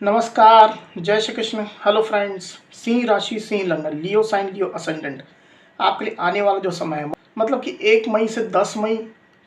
नमस्कार, जय Shri Krishna. Hello friends, Singh राशि, सिंह लग्न, लियो साइन, लियो असेंडेंट आपके लिए आने वाला जो समय है, मतलब कि 1 मई से 10 मई,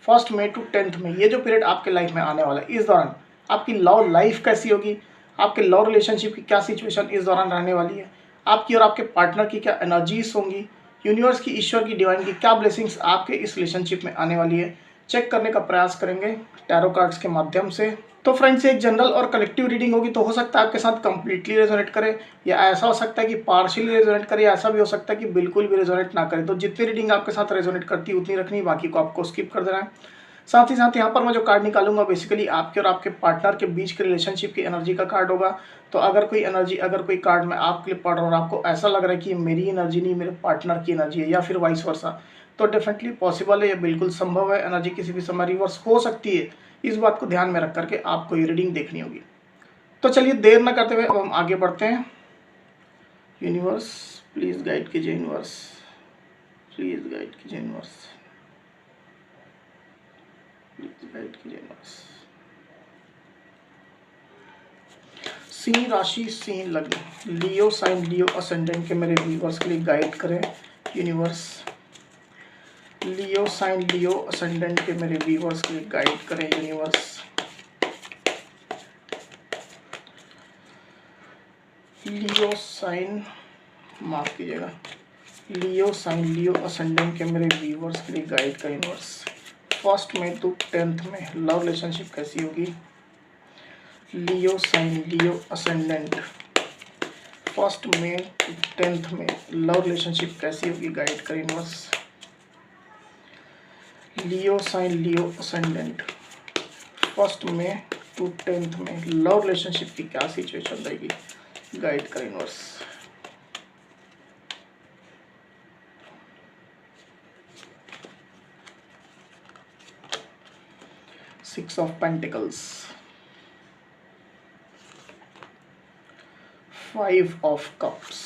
1 मई टू 10 मई, ये जो पीरियड आपके लाइफ में आने वाला है, इस दौरान आपकी लव लाइफ कैसी होगी, आपके लव रिलेशनशिप की क्या सिचुएशन इस दौरान रहने वाली है, आपकी और आपके पार्टनर की क्या एनर्जीज होंगी, यूनिवर्स की, ईश्वर की, डिवाइन की क्या ब्लेसिंग्स आपके इस रिलेशनशिप में आने वाली है, चेक करने का प्रयास करेंगे टैरो कार्ड्स के माध्यम से। तो फ्रेंड्स, एक जनरल और कलेक्टिव रीडिंग होगी, तो हो सकता है आपके साथ कंप्लीटली रेजोनेट करे, या ऐसा हो सकता है कि पार्शियली रेजोनेट करे, या ऐसा भी हो सकता है कि बिल्कुल भी रेजोनेट ना करे। तो जितनी रीडिंग आपके साथ रेजोनेट करती है उतनी रखनी, बाकी को आपको स्किप कर देना है। साथ ही साथ यहाँ पर मैं जो कार्ड निकालूंगा बेसिकली आपके और आपके पार्टनर के बीच के रिलेशनशिप की एनर्जी का कार्ड होगा। तो अगर कोई कार्ड मैं आपके लिए पढ़ रहा हूँ और आपको ऐसा लग रहा है कि मेरी एनर्जी नहीं, मेरे पार्टनर की एनर्जी है, या फिर वाइस वर्सा, तो डेफिनेटली पॉसिबल है, ये बिल्कुल संभव है। एनर्जी किसी भी समय रिवर्स हो सकती है, इस बात को ध्यान में रख करके आपको ये रीडिंग देखनी होगी। तो चलिए देर न करते हुए अब हम आगे बढ़ते हैं। यूनिवर्स प्लीज गाइड कीजिए, यूनिवर्स प्लीज गाइड कीजिए, यूनिवर्स प्लीज गाइड कीजिए, यूनिवर्स। सिंह राशि, सिंह लग्न, लियो साइन, लियो असेंडेंट के मेरे व्यूअर्स के लिए गाइड करें universe. Leo sign, Leo ascendant के मेरे व्यूअर्स के लिए गाइड करें यूनिवर्स। लियो साइन, माफ कीजिएगा, लियो साइन, लियो असेंडेंट के मेरे व्यूअर्स के लिए गाइड करें यूनिवर्स। 1 मई टू 10 में लव रिलेशनशिप कैसी होगी। लियो साइन, लियो असेंडेंट, 1 मई टू 10 में लव रिलेशनशिप कैसी होगी, गाइड करें universe. Leo sign, Leo ascendant, 1 मई टू 10 में लव रिलेशनशिप की क्या सिचुएशन रहेगी, गाइड करें universe. Six of Pentacles, 5 of Cups,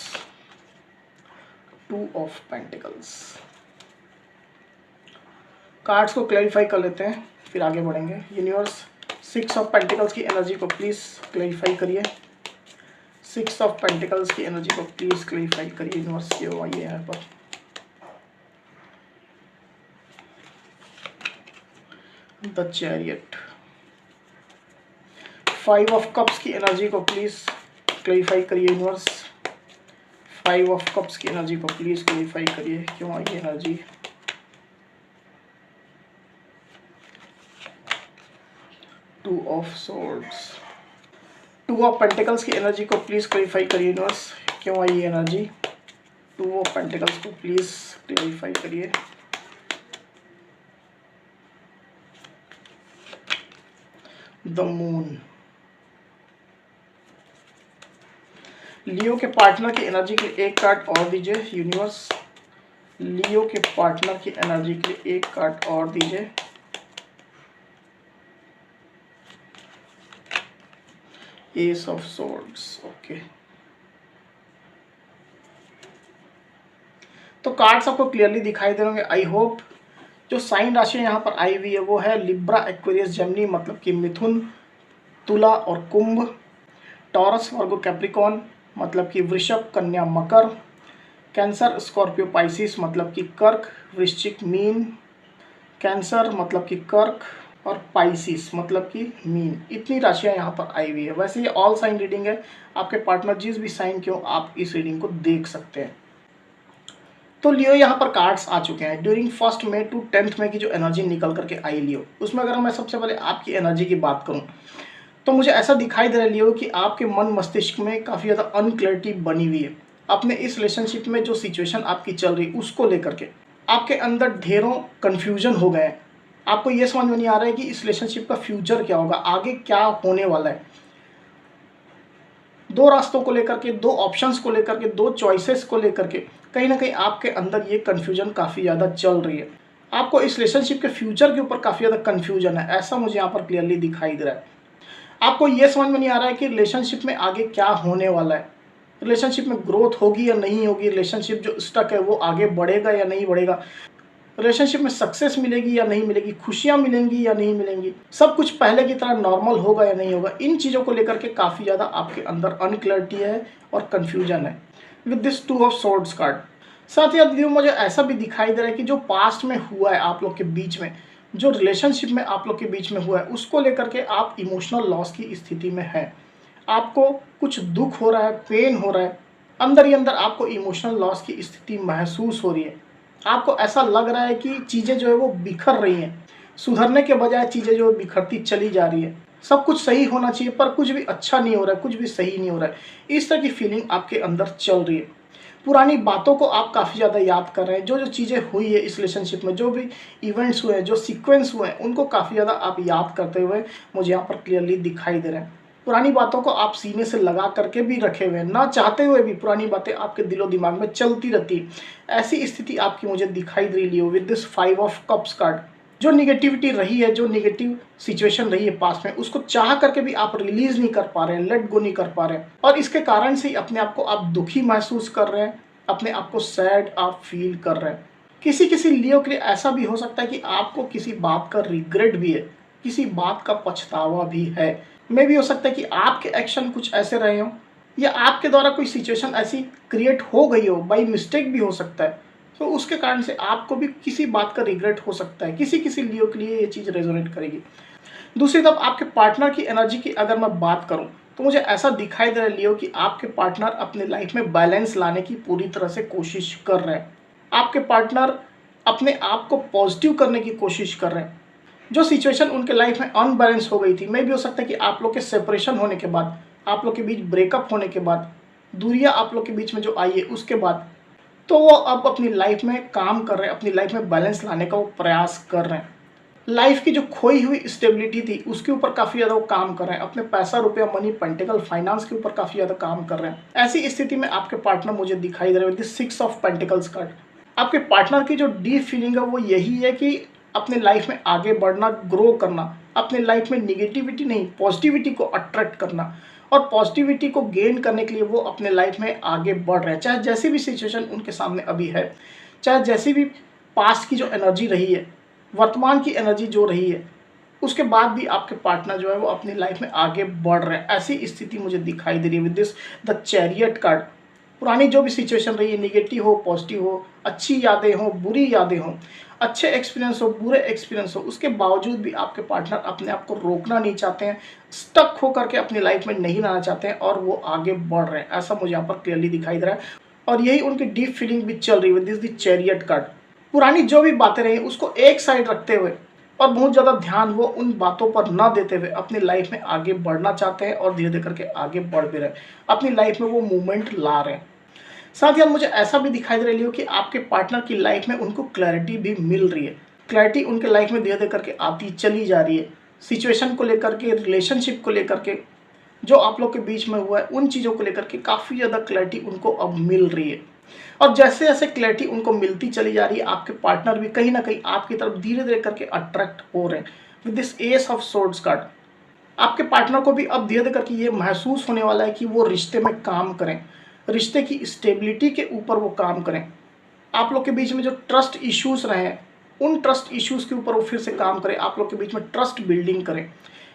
2 of Pentacles। Cards को क्लैरिफाई कर लेते हैं, फिर आगे बढ़ेंगे। यूनिवर्स, 6 ऑफ पेंटिकल्स की एनर्जी को प्लीज क्लैरिफाई करिए। 6 ऑफ पेंटिकल्स की एनर्जी को प्लीज क्लैरिफाई करिए यूनिवर्स। क्यों आइए यहाँ पर। द चैरियट, 5 ऑफ कप्स की एनर्जी को प्लीज क्लैरिफाई करिए यूनिवर्स। 5 ऑफ कप्स की एनर्जी को प्लीज क्लैरिफाई करिए, क्यों आई energy. 2 of swords, 2 of pentacles की एनर्जी को प्लीज क्लैरिफाई करिए यूनिवर्स, क्यों आई एनर्जी। 2 ऑफ पेंटिकल्स को प्लीज क्लैरिफाई करिए। द मून, लियो के पार्टनर की एनर्जी के लिए एक कार्ड और दीजिए यूनिवर्स। लियो के पार्टनर की एनर्जी के लिए एक कार्ड और दीजिए। S of swords, okay. तो कार्ड्स आपको क्लियरली दिखाई दे रहे होंगे, आई होप। जो साइन राशि यहाँ पर आई हुई है वो है लिब्रा, एक्वेरियस, जेमिनी, मतलब कि मिथुन, तुला और कुंभ। टॉरस, वर्गो, कैप्रिकॉन, मतलब कि वृषभ, कन्या, मकर। कैंसर, स्कॉर्पियो, पाइसिस, मतलब कि कर्क, वृश्चिक, मीन। कैंसर मतलब कि कर्क, और पाइसिस मतलब कि मीन। इतनी राशियां यहाँ पर आई हुई है। वैसे ये ऑल साइन रीडिंग है, आपके पार्टनर जिस भी साइन के हो आप इस रीडिंग को देख सकते हैं। तो लियो यहाँ पर कार्ड्स आ चुके हैं। ड्यूरिंग 1 मई टू 10 मई की जो एनर्जी निकल करके आई लियो, उसमें अगर मैं सबसे पहले आपकी एनर्जी की बात करूँ तो मुझे ऐसा दिखाई दे रहा है लियो कि आपके मन मस्तिष्क में काफ़ी ज़्यादा अनक्लैरिटी बनी हुई है। अपने इस रिलेशनशिप में जो सिचुएशन आपकी चल रही उसको लेकर के आपके अंदर ढेरों कन्फ्यूजन हो गए हैं। आपको ये समझ में नहीं आ रहा है कि इस रिलेशनशिप का फ्यूचर क्या होगा, आगे क्या होने वाला है। 2 रास्तों को लेकर के, 2 ऑप्शंस को लेकर के, 2 चॉइसेस को लेकर के कहीं ना कहीं आपके अंदर ये कन्फ्यूजन काफ़ी ज़्यादा चल रही है। आपको इस रिलेशनशिप के फ्यूचर के ऊपर काफ़ी ज़्यादा कन्फ्यूजन है, ऐसा मुझे यहाँ पर क्लियरली दिखाई दे रहा है। आपको ये समझ में नहीं आ रहा है कि रिलेशनशिप में आगे क्या होने वाला है, रिलेशनशिप में ग्रोथ होगी या नहीं होगी, रिलेशनशिप जो स्टक है वो आगे बढ़ेगा या नहीं बढ़ेगा। रिलेशनशिप में सक्सेस मिलेगी या नहीं मिलेगी, खुशियाँ मिलेंगी या नहीं मिलेंगी, सब कुछ पहले की तरह नॉर्मल होगा या नहीं होगा, इन चीज़ों को लेकर के काफ़ी ज़्यादा आपके अंदर अनक्लैरिटी है और कन्फ्यूजन है with this 2 of swords card. साथ ही साथ मुझे ऐसा भी दिखाई दे रहा है कि जो पास्ट में हुआ है आप लोग के बीच में, जो रिलेशनशिप में आप लोग के बीच में हुआ है, उसको लेकर के आप इमोशनल लॉस की स्थिति में हैं। आपको कुछ दुख हो रहा है, पेन हो रहा है, अंदर ही अंदर आपको इमोशनल लॉस की स्थिति महसूस हो रही है। आपको ऐसा लग रहा है कि चीज़ें जो है वो बिखर रही हैं, सुधरने के बजाय चीज़ें जो है बिखरती चली जा रही है। सब कुछ सही होना चाहिए पर कुछ भी अच्छा नहीं हो रहा है, कुछ भी सही नहीं हो रहा है। इस तरह की फीलिंग आपके अंदर चल रही है। पुरानी बातों को आप काफ़ी ज़्यादा याद कर रहे हैं, जो जो चीज़ें हुई है इस रिलेशनशिप में, जो भी इवेंट्स हुए हैं, जो सीक्वेंस हुए हैं, उनको काफ़ी ज़्यादा आप याद करते हुए मुझे यहाँ पर क्लियरली दिखाई दे रहे हैं। पुरानी बातों को आप सीने से लगा करके भी रखे हुए हैं, ना चाहते हुए भी पुरानी बातें आपके दिलो दिमाग में चलती रहती है। ऐसी स्थिति आपकी मुझे दिखाई दे रही है with this 5 of cups card. जो निगेटिविटी रही है, जो निगेटिव सिचुएशन रही है पास्ट में, उसको चाह करके भी आप रिलीज नहीं कर पा रहे हैं, लेट गो नहीं कर पा रहे हैं, और इसके कारण से ही अपने आप को आप दुखी महसूस कर रहे हैं, अपने आप को सैड आप फील कर रहे हैं। किसी किसी लियो के लिए ऐसा भी हो सकता है कि आपको किसी बात का रिग्रेट भी है, किसी बात का पछतावा भी है। मे भी हो सकता है कि आपके एक्शन कुछ ऐसे रहे हों, या आपके द्वारा कोई सिचुएशन ऐसी क्रिएट हो गई हो, बाई मिस्टेक भी हो सकता है, तो उसके कारण से आपको भी किसी बात का रिग्रेट हो सकता है। किसी किसी लियो के लिए ये चीज़ रेजोनेट करेगी। दूसरी तरफ आपके पार्टनर की एनर्जी की अगर मैं बात करूं, तो मुझे ऐसा दिखाई दे रहा है लियो कि आपके पार्टनर अपने लाइफ में बैलेंस लाने की पूरी तरह से कोशिश कर रहे हैं। आपके पार्टनर अपने आप को पॉजिटिव करने की कोशिश कर रहे हैं। जो सिचुएशन उनके लाइफ में अनबैलेंस हो गई थी, मे भी हो सकता है कि आप लोग के सेपरेशन होने के बाद, आप लोग के बीच ब्रेकअप होने के बाद, दूरियां आप लोग के बीच में जो आई है उसके बाद, तो वो अब अपनी लाइफ में काम कर रहे हैं, अपनी लाइफ में बैलेंस लाने का वो प्रयास कर रहे हैं। लाइफ की जो खोई हुई स्टेबिलिटी थी उसके ऊपर काफ़ी ज़्यादा वो काम कर रहे हैं, अपने पैसा, रुपया, मनी, पेंटिकल, फाइनेंस के ऊपर काफ़ी ज़्यादा काम कर रहे हैं। ऐसी स्थिति में आपके पार्टनर मुझे दिखाई दे रहे हैं 6 ऑफ पेंटिकल्स कार्ड। आपके पार्टनर की जो डीप फीलिंग है वो यही है कि अपने लाइफ में आगे बढ़ना, ग्रो करना, अपने लाइफ में निगेटिविटी नहीं पॉजिटिविटी को अट्रैक्ट करना, और पॉजिटिविटी को गेन करने के लिए वो अपने लाइफ में आगे बढ़ रहे हैं। चाहे जैसी भी सिचुएशन उनके सामने अभी है, चाहे जैसी भी पास्ट की जो एनर्जी रही है, वर्तमान की एनर्जी जो रही है, उसके बाद भी आपके पार्टनर जो है वो अपनी लाइफ में आगे बढ़ रहे हैं। ऐसी स्थिति मुझे दिखाई दे रही है with this the chariot card. पुरानी जो भी सिचुएशन रही है, निगेटिव हो, पॉजिटिव हो, अच्छी यादें हो, बुरी यादें हो, अच्छे एक्सपीरियंस हो, बुरे एक्सपीरियंस हो, उसके बावजूद भी आपके पार्टनर अपने आप को रोकना नहीं चाहते हैं, स्टक हो करके अपनी लाइफ में नहीं लाना चाहते हैं, और वो आगे बढ़ रहे हैं। ऐसा मुझे यहाँ पर क्लियरली दिखाई दे रहा है, और यही उनकी डीप फीलिंग भी चल रही है with this the chariot card. पुरानी जो भी बातें रही उसको एक साइड रखते हुए और बहुत ज़्यादा ध्यान वो उन बातों पर ना देते हुए अपनी लाइफ में आगे बढ़ना चाहते हैं, और धीरे धीरे करके आगे बढ़ भी रहे हैं, अपनी लाइफ में वो मूवमेंट ला रहे हैं। साथ ही मुझे ऐसा भी दिखाई दे रही हो कि आपके पार्टनर की लाइफ में उनको क्लैरिटी भी मिल रही है। क्लैरिटी उनके लाइफ में धीरे धीरे करके आती चली जा रही है, सिचुएशन को लेकर के, रिलेशनशिप को लेकर के, जो आप लोग के बीच में हुआ है उन चीज़ों को लेकर के काफ़ी ज़्यादा क्लैरिटी उनको अब मिल रही है। और जैसे जैसे क्लैरिटी उनको मिलती चली जा रही है, आपके पार्टनर भी कहीं ना कहीं आपकी तरफ धीरे धीरे करके अट्रैक्ट हो रहे हैं with this S of swords card. आपके पार्टनर को भी अब धीरे धीरे करके ये महसूस होने वाला है कि वो रिश्ते में काम करें, रिश्ते की स्टेबिलिटी के ऊपर वो काम करें। आप लोग के बीच में जो ट्रस्ट इश्यूज रहे हैं, उन ट्रस्ट इश्यूज के ऊपर वो फिर से काम करें, आप लोग के बीच में ट्रस्ट बिल्डिंग करें।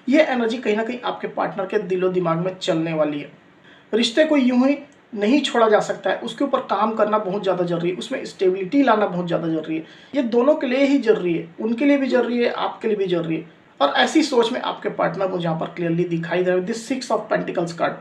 ये एनर्जी कहीं ना कहीं आपके पार्टनर के दिलो दिमाग में चलने वाली है। रिश्ते को यूं ही नहीं छोड़ा जा सकता है, उसके ऊपर काम करना बहुत ज़्यादा जरूरी है, उसमें स्टेबिलिटी लाना बहुत ज़्यादा जरूरी है। ये दोनों के लिए ही जरूरी है, उनके लिए भी जरूरी है, आपके लिए भी जरूरी है। और ऐसी सोच में आपके पार्टनर मुझे यहाँ पर क्लियरली दिखाई दे रहा है दिस 6 ऑफ पेंटिकल्स कार्ड।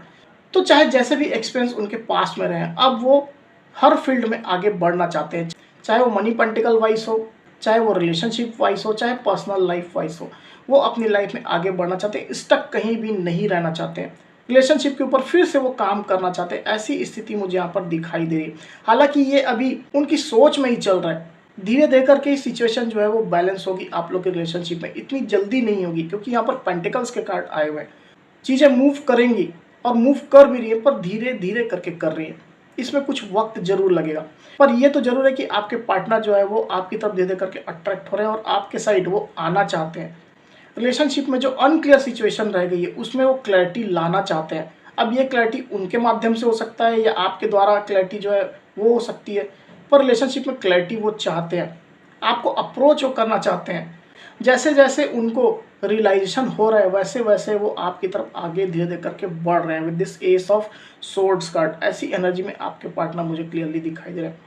तो चाहे जैसे भी एक्सपीरियंस उनके पास्ट में रहे, अब वो हर फील्ड में आगे बढ़ना चाहते हैं, चाहे वो मनी पेंटिकल वाइज हो, चाहे वो रिलेशनशिप वाइज हो, चाहे पर्सनल लाइफ वाइज हो, वो अपनी लाइफ में आगे बढ़ना चाहते हैं, स्टक कहीं भी नहीं रहना चाहते हैं, रिलेशनशिप के ऊपर फिर से वो काम करना चाहते हैं। ऐसी स्थिति मुझे यहाँ पर दिखाई दे रही है। हालांकि ये अभी उनकी सोच में ही चल रहा है, धीरे धीरे करके सिचुएशन जो है वो बैलेंस होगी आप लोग के रिलेशनशिप में, इतनी जल्दी नहीं होगी, क्योंकि यहाँ पर पेंटिकल्स के कार्ड आए हुए हैं। चीज़ें मूव करेंगी और मूव कर भी रही है, पर धीरे धीरे करके कर रही है, इसमें कुछ वक्त जरूर लगेगा। पर यह तो जरूर है कि आपके पार्टनर जो है वो आपकी तरफ धीरे धीरे करके अट्रैक्ट हो रहे हैं और आपके साइड वो आना चाहते हैं। रिलेशनशिप में जो अनक्लियर सिचुएशन रह गई है उसमें वो क्लैरिटी लाना चाहते हैं। अब ये क्लैरिटी उनके माध्यम से हो सकता है या आपके द्वारा क्लैरिटी जो है वो हो सकती है, पर रिलेशनशिप में क्लैरिटी वो चाहते हैं। आपको अप्रोच वो करना चाहते हैं। जैसे जैसे उनको रियलाइजेशन हो रहा है वैसे वैसे वो आपकी तरफ आगे धीरे धीरे करके बढ़ रहे हैं with this S of swords card. ऐसी एनर्जी में आपके पार्टनर मुझे क्लियरली दिखाई दे रहे हैं।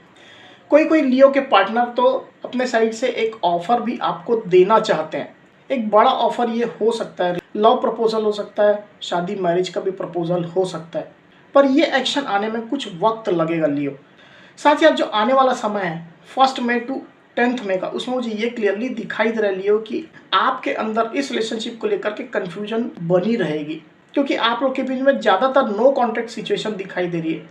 कोई कोई लियो के पार्टनर तो अपने साइड से एक ऑफर भी आपको देना चाहते हैं। एक बड़ा ऑफर ये हो सकता है, लव प्रपोजल हो सकता है, शादी मैरिज का भी प्रपोजल हो सकता है, पर ये एक्शन आने में कुछ वक्त लगेगा लियो। साथ ही साथ जो आने वाला समय है 1 मई टू 10 मई का, उसमें मुझे ये क्लियरली दिखाई दे रहा है लियो कि आपके अंदर इस रिलेशनशिप को लेकर के कन्फ्यूजन बनी रहेगी, क्योंकि आप लोग के बीच में ज़्यादातर नो कॉन्टैक्ट सिचुएशन दिखाई दे रही है।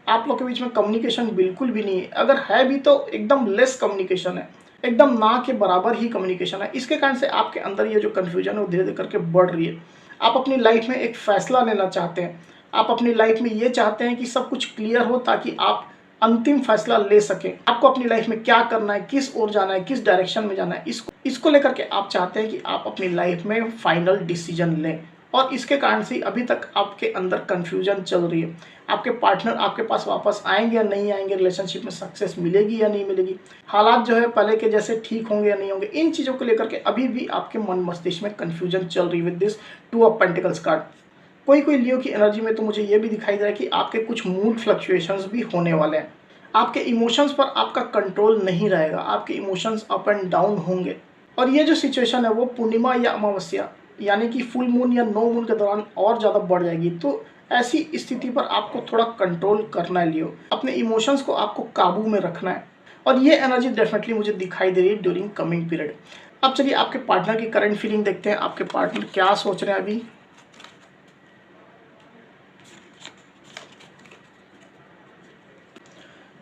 आप लोग के बीच में कम्युनिकेशन बिल्कुल भी नहीं है, अगर है भी तो एकदम लेस कम्युनिकेशन है, एकदम ना के बराबर ही कम्युनिकेशन है। इसके कारण से आपके अंदर ये जो कन्फ्यूजन है वो धीरे धीरे करके बढ़ रही है। आप अपनी लाइफ में एक फैसला लेना चाहते हैं, आप अपनी लाइफ में ये चाहते हैं कि सब कुछ क्लियर हो ताकि आप अंतिम फैसला ले सकें। आपको अपनी लाइफ में क्या करना है, किस ओर जाना है, किस डायरेक्शन में जाना है, इसको लेकर के आप चाहते हैं कि आप अपनी लाइफ में फाइनल डिसीजन लें। और इसके कारण से अभी तक आपके अंदर कन्फ्यूजन चल रही है। आपके पार्टनर आपके पास वापस आएंगे या नहीं आएंगे, रिलेशनशिप में सक्सेस मिलेगी या नहीं मिलेगी, हालात जो है पहले के जैसे ठीक होंगे या नहीं होंगे, इन चीज़ों को लेकर के अभी भी आपके मन मस्तिष्क में कन्फ्यूजन चल रही है with this 2 of pentacles card. कोई कोई लियो की एनर्जी में तो मुझे ये भी दिखाई दे रहा है कि आपके कुछ मूड फ्लक्चुएशंस भी होने वाले हैं। आपके इमोशंस पर आपका कंट्रोल नहीं रहेगा, आपके इमोशंस अप एंड डाउन होंगे। और ये जो सिचुएशन है वो पूर्णिमा या अमावस्या यानी कि फुल मून या नो मून के दौरान और ज़्यादा बढ़ जाएगी। तो ऐसी स्थिति पर आपको थोड़ा कंट्रोल करना है लियो, अपने इमोशंस को आपको काबू में रखना है। और ये एनर्जी डेफिनेटली मुझे दिखाई दे रही है ड्यूरिंग कमिंग पीरियड। अब चलिए आपके पार्टनर की करंट फीलिंग देखते हैं, आपके पार्टनर क्या सोच रहे हैं अभी।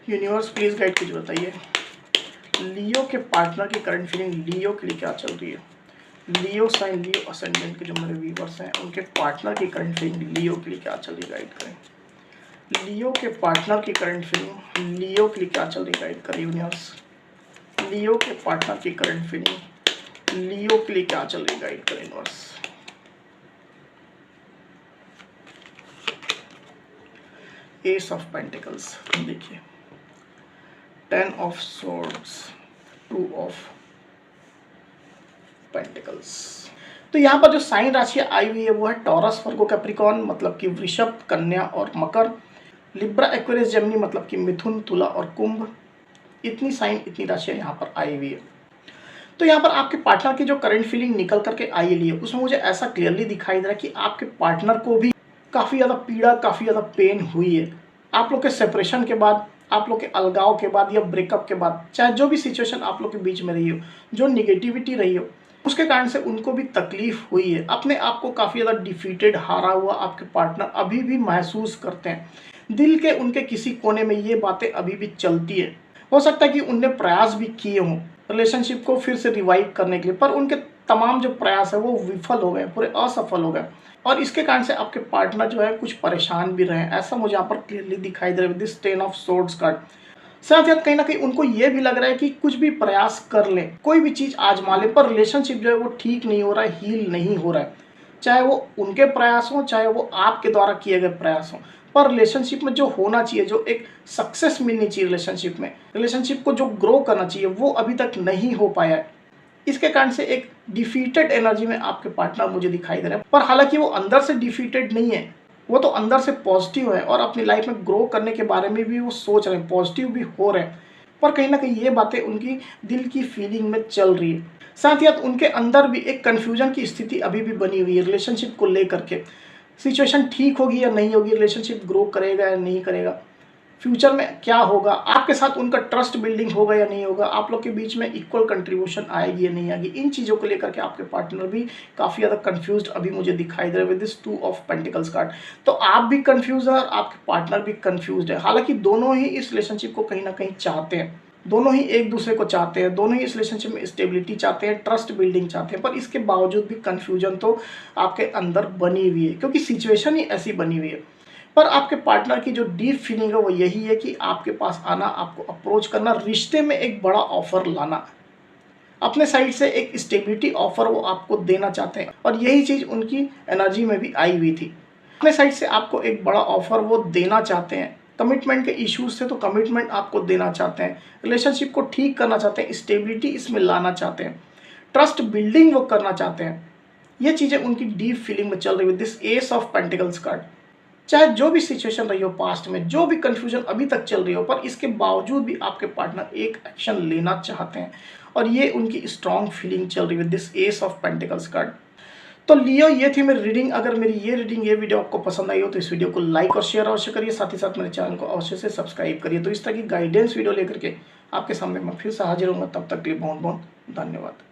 यूनिवर्स प्लीज गाइड कीजिए, बताइए लियो के पार्टनर की करंट फीलिंग लियो के लिए क्या चल रही है। लियो साइन, लियो असेंडेंट के जो मेरे व्यूवर्स हैं उनके पार्टनर की करंट फीलिंग लियो के लिए क्या चल रही है, गाइड करें। लियो के पार्टनर की करंट फीलिंग लियो के लिए क्या चल रही है, गाइड करें यूनिवर्स। लियो के पार्टनर की करंट फीलिंग लियो के लिए क्या चल रही है, गाइड करें यूनिवर्स। एस ऑफ पेंटिकल्स, देखिए 10 ऑफ सोर्ड्स, 2 ऑफ पेंटिकल्स। तो यहाँ पर जो साइन राशि आई हुई है वो है टॉरस, वर्गो, कैप्रिकॉर्न मतलब कि वृषभ, कन्या और मकर, लिब्रा, एक्वेरियस, जेमिनी मतलब कि मिथुन, तुला और कुंभ। इतनी साइन, इतनी राशियाँ यहाँ पर आई हुई है। तो यहाँ पर आपके पार्टनर की जो करंट फीलिंग निकल करके आई हुई है उसमें मुझे ऐसा क्लियरली दिखाई दे रहा है कि आपके पार्टनर को भी काफ़ी ज़्यादा पीड़ा, काफ़ी ज़्यादा पेन हुई है। आप लोग के सेपरेशन के बाद, आप लोग के अलगाव के बाद या ब्रेकअप के बाद, चाहे जो भी सिचुएशन आप लोग के बीच में रही हो, जो निगेटिविटी रही हो, उसके कारण से उनको भी तकलीफ हुई है। अपने आप को काफ़ी ज़्यादा डिफीटेड, हारा हुआ आपके पार्टनर अभी भी महसूस करते हैं। दिल के उनके किसी कोने में ये बातें अभी भी चलती है। हो सकता है कि उनने प्रयास भी किए हों रिलेशनशिप को फिर से रिवाइव करने के लिए, पर उनके तमाम जो प्रयास है वो विफल हो गए, पूरे असफल हो गए। और इसके कारण से आपके पार्टनर जो है कुछ परेशान भी रहे, ऐसा मुझे यहाँ पर क्लियरली दिखाई दे रहा है दिस 10 ऑफ सोर्ड्स कार्ड। साथ ही कहीं ना कहीं उनको ये भी लग रहा है कि कुछ भी प्रयास कर ले, कोई भी चीज़ आजमा ले, पर रिलेशनशिप जो है वो ठीक नहीं हो रहा है, हील नहीं हो रहा है। चाहे वो उनके प्रयास हों, चाहे वो आपके द्वारा किए गए प्रयास हों, पर रिलेशनशिप में जो होना चाहिए, जो एक सक्सेस मिलनी चाहिए रिलेशनशिप में, रिलेशनशिप को जो ग्रो करना चाहिए, वो अभी तक नहीं हो पाया है। इसके कारण से एक डिफीटेड एनर्जी में आपके पार्टनर मुझे दिखाई दे रहे हैं। पर हालांकि वो अंदर से डिफीटेड नहीं है, वो तो अंदर से पॉजिटिव है और अपनी लाइफ में ग्रो करने के बारे में भी वो सोच रहे हैं, पॉजिटिव भी हो रहे हैं। पर कहीं ना कहीं ये बातें उनकी दिल की फीलिंग में चल रही है। साथ ही साथ उनके अंदर भी एक कन्फ्यूजन की स्थिति अभी भी बनी हुई है रिलेशनशिप को लेकर के। सिचुएशन ठीक होगी या नहीं होगी, रिलेशनशिप ग्रो करेगा या नहीं करेगा, फ्यूचर में क्या होगा, आपके साथ उनका ट्रस्ट बिल्डिंग होगा या नहीं होगा, आप लोग के बीच में इक्वल कंट्रीब्यूशन आएगी या नहीं आएगी, इन चीज़ों को लेकर के आपके पार्टनर भी काफ़ी ज़्यादा कंफ्यूज्ड अभी मुझे दिखाई दे रहा है with this 2 of pentacles card. तो आप भी कंफ्यूज है और आपके पार्टनर भी कंफ्यूज्ड है। हालांकि दोनों ही इस रिलेशनशिप को कहीं ना कहीं चाहते हैं, दोनों ही एक दूसरे को चाहते हैं, दोनों ही इस रिलेशनशिप में स्टेबिलिटी चाहते हैं, ट्रस्ट बिल्डिंग चाहते हैं, पर इसके बावजूद भी कन्फ्यूजन तो आपके अंदर बनी हुई है क्योंकि सिचुएशन ही ऐसी बनी हुई है। पर आपके पार्टनर की जो डीप फीलिंग है वो यही है कि आपके पास आना, आपको अप्रोच करना, रिश्ते में एक बड़ा ऑफर लाना, अपने साइड से एक स्टेबिलिटी ऑफर वो आपको देना चाहते हैं। और यही चीज़ उनकी एनर्जी में भी आई हुई थी, अपने साइड से आपको एक बड़ा ऑफर वो देना चाहते हैं। कमिटमेंट के इश्यूज थे तो कमिटमेंट आपको देना चाहते हैं, रिलेशनशिप को ठीक करना चाहते हैं, स्टेबिलिटी इसमें लाना चाहते हैं, ट्रस्ट बिल्डिंग वो करना चाहते हैं। ये चीज़ें उनकी डीप फीलिंग में चल रही है this S of pentacles card. चाहे जो भी सिचुएशन रही हो पास्ट में, जो भी कंफ्यूजन अभी तक चल रही हो, पर इसके बावजूद भी आपके पार्टनर एक एक्शन लेना चाहते हैं और ये उनकी स्ट्रॉन्ग फीलिंग चल रही है this S of pentacles card. तो लियो, ये थी मेरी रीडिंग। अगर मेरी ये रीडिंग, ये वीडियो आपको पसंद आई हो तो इस वीडियो को लाइक और शेयर अवश्य करिए, साथ ही साथ मेरे चैनल को अवश्य से सब्सक्राइब करिए। तो इस तरह की गाइडेंस वीडियो लेकर के आपके सामने मैं फिर से हाजिर हूँगा। तब तक के लिए बहुत बहुत धन्यवाद।